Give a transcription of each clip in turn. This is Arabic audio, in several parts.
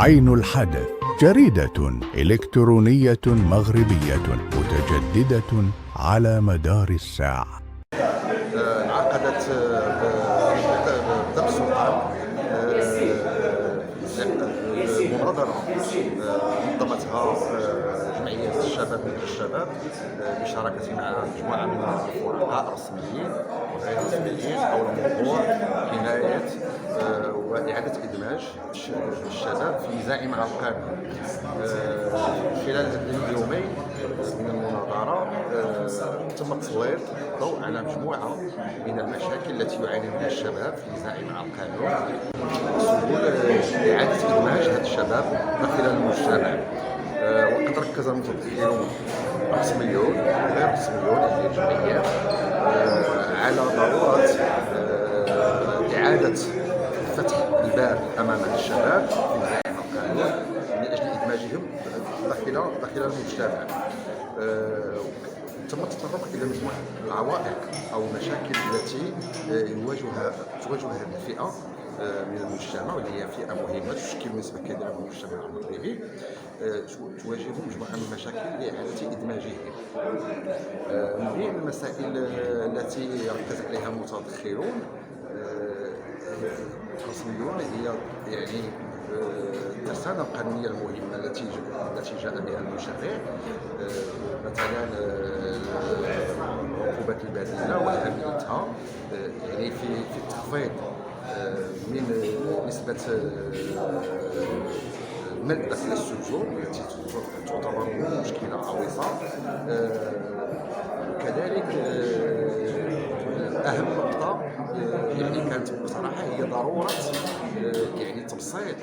عين الحدث، جريدة إلكترونية مغربية متجددة على مدار الساعة. انعقدت بدار السلطان مناظرة نظمتها جمعية الشباب من الشباب بشراكة مع مجموعة من الفرقاء الرسميين وغير الرسميين حول موضوع حماية وإعادة إدماج الشباب في زعيم على القانون. خلال اليومين من المناظرة تم تسليط الضوء على مجموعة من المشاكل التي يعاني منها الشباب في زعيم على القانون سبل إعادة إدماج هذا الشباب داخل المجتمع. وقد ركز المتدخلون الرسميون وغير الرسميون هذه الجمعيات على ضرورة إعادة فتح الباب أمام الشباب في زعيم القانون من أجل إدماجهم داخل المجتمع. تم التطرق الى مجموعه العوائق او المشاكل التي تواجه هذه الفئه من المجتمع، واللي هي فئه مهمه تشكل نسبه كبيره من المجتمع المغربي. تواجه مجموعه من المشاكل لاعاده ادماجهم. من بين المسائل التي ركز عليها المتدخلون الرسميون هي يعني الترسانة القانونية المهمة التي جاء بها المشرع، مثلا العقوبات البديلة وأهميتها يعني في التخفيض من نسبة الملء داخل السجون التي تعتبر مشكلة عويصة. وكذلك أهم نقطة يعني كانت بصراحة هي ضرورة يعني تبسيط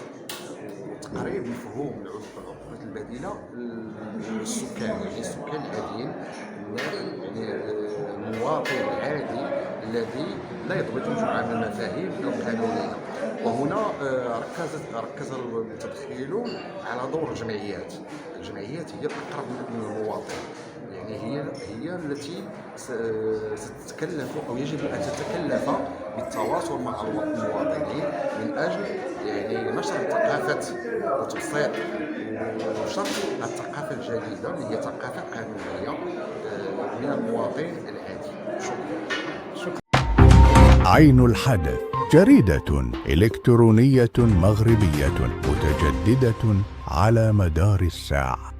وتقريب مفهوم العقوبات البديلة للسكان، يعني السكان العاديين، يعني المواطن العادي الذي لا يضبط مجموعة من المفاهيم القانونية. وهنا ركز المتدخلون على دور الجمعيات هي الأقرب من المواطن، يعني هي التي ستتكلف أو يجب أن تتكلف بالتواصل مع المواطنين من أجل يعني نشر ثقافة وتبسيط ونشر الثقافة الجديدة اللي هي ثقافة قانونية من المواطن العادي. شكرا. عين الحدث، جريدة إلكترونية مغربية متجددة على مدار الساعة.